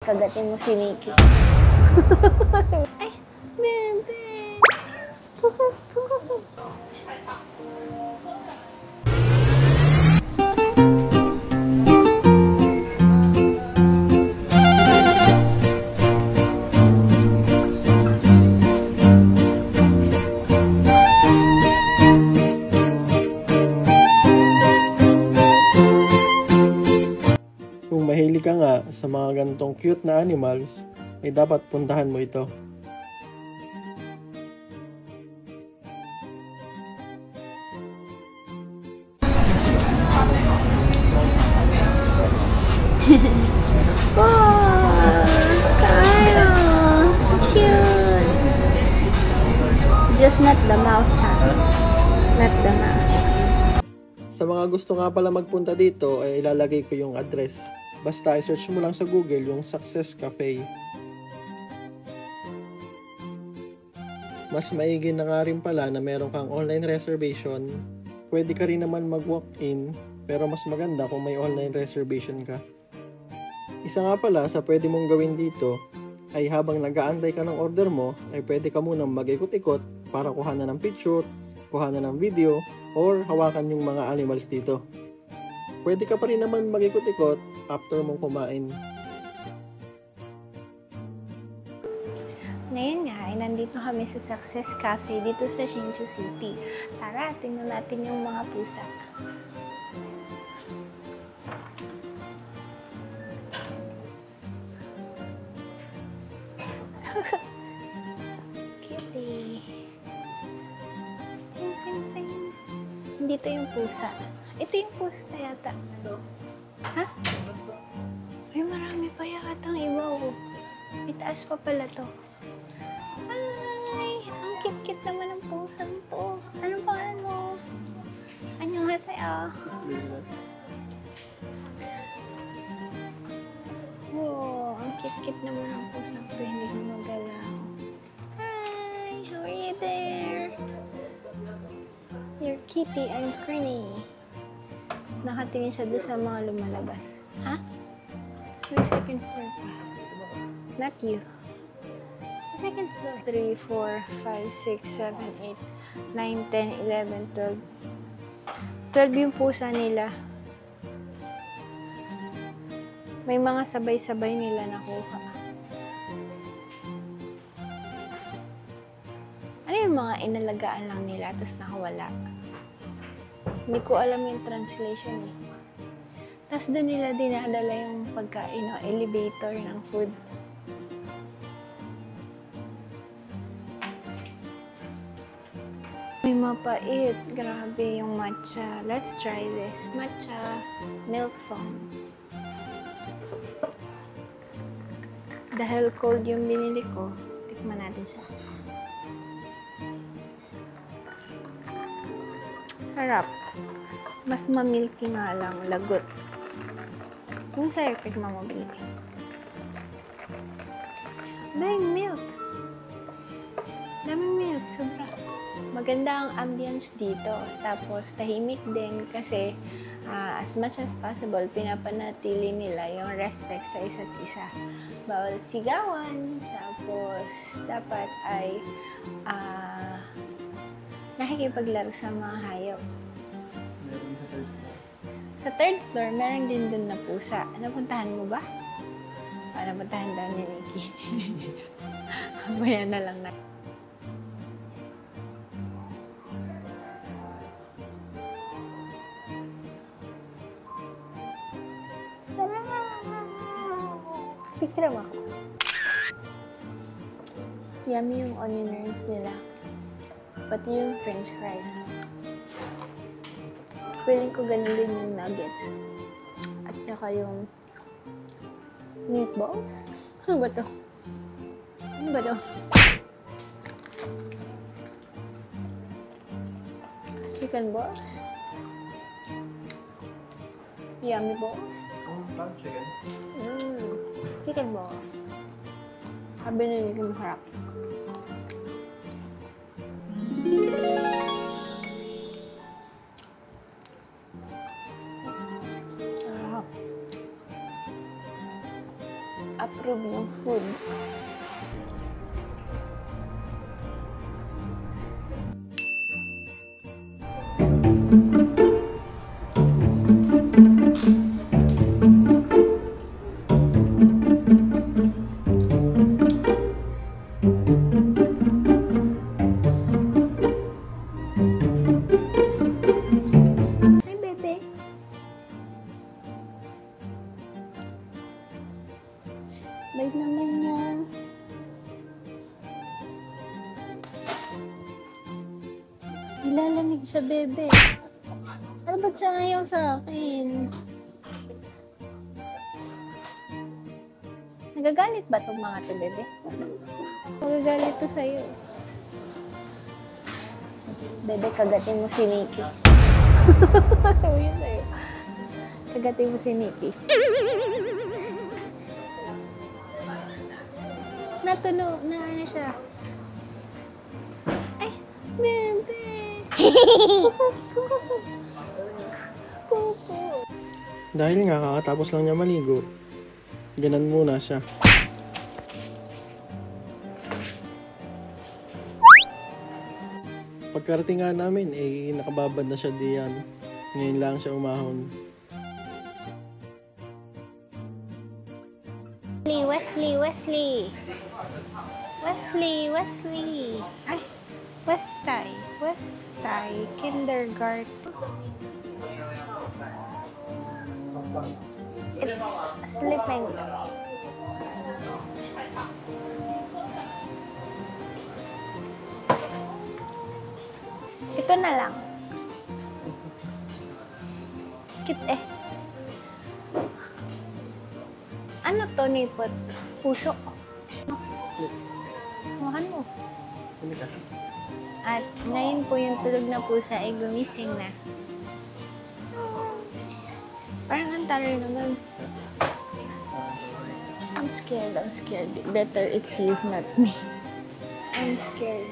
kagatin mo si Nikki. Ay, bebe! Kung mahilig ka nga sa mga ganitong cute na animals, ay dapat puntahan mo ito. Wow! Kyle! Cute! Just not the mouth, ha? Not the mouth. Sa mga gusto nga pala magpunta dito, ay ilalagay ko yung address. Basta i-search mo lang sa Google yung Success Cafe. Mas maigi na nga rin pala na meron kang online reservation. Pwede ka rin naman mag-walk-in, pero mas maganda kung may online reservation ka. Isa nga pala sa pwede mong gawin dito, ay habang nag-aantay ka ng order mo, ay pwede ka munang mag-ikot-ikot para kuhanan ng picture, kuhanan ng video, or hawakan yung mga animals dito. Pwede ka pa rin naman mag-ikot-ikot after mong kumain. Ngayon nga, ay nandito kami sa Success Cafe dito sa Hsinchu City. Tara, tingnan natin yung mga pusa. Cutie. Sing, sing, sing. Hindi ito yung pusa. Ito yung pusa yata. Ha? Ay, marami pa yatang iba, oh. May taas pa pala to. Ay, ang kit-kit naman ng pusang to. Anong pangalan mo? Annyeonghaseyo. Wow, ang kit-kit naman ng pusang to. Hindi ko magalaw. Hi, how are you there? You're kitty, I'm Kearney. Nakatingin siya doon sa mga lumalabas. Ha? So, may second floor pa. Not you. Second floor. 3, 4, 5, 6, 7, 8, 9, 10, 11, 12. 12 yung pusa nila. May mga sabay-sabay nila nakuha. Ano yung mga inalagaan lang nila tapos nakawala? Hindi ko alam yung translation eh. Tapos doon nila dinadala yung pagkain o elevator ng food. May mapait. Grabe yung matcha. Let's try this. Matcha milk foam. Dahil cold yung binili ko, tikman natin siya. Sarap. Mas mamilky nga lang. Lagot. Yung sa'yo, tikman mo binili. Daming milk. Daming milk. Sobra. Maganda ang ambience dito. Tapos, tahimik din kasi as much as possible, pinapanatili nila yung respect sa isa't isa. Bawal sigawan. Tapos, dapat ay nakikipaglaro sa mga hayop. Sa third floor, meron din dun na pusa. Napuntahan mo ba? Napuntahan daw ni Nikki. Mamaya na lang na. Picture mo ako. Yummy yung onion rings nila. Pati yung french fries. Feeling ko ganun din yung nuggets. At saka yung meatballs. Ano ba to? Ano ba to? Chicken balls. Yummy balls. Chicken. Chicken balls. Sabi na hindi ko maharap. Approve loob ng food. Hi, bebe. Bait naman niya. Nilalamig siya, bebe. Ano ba't siya ayaw sa akin? Nagagalit ba itong mga to, bebe? Magagalit to sa'yo. Bebe, kagatin mo si Nikki. Ano yun sa'yo? Kagatin mo si Nikki. Natunog na ano siya. Ay, bebe. Pupo. Dahil nga kakatapos lang niya maligo, ganan muna siya. Pagkarating nga namin, nakababad na siya diyan. Ngayon lang siya umahon. Wesley. Ay, Westay. Kindergarten. It's sleeping. Ito na lang. Cute eh. Ano to, nipot? Puso. Makan mo. At ngayon po yung tulog na pusa ay gumising na. Parang antara naman. I'm scared. Better it's you, not me. I'm scared.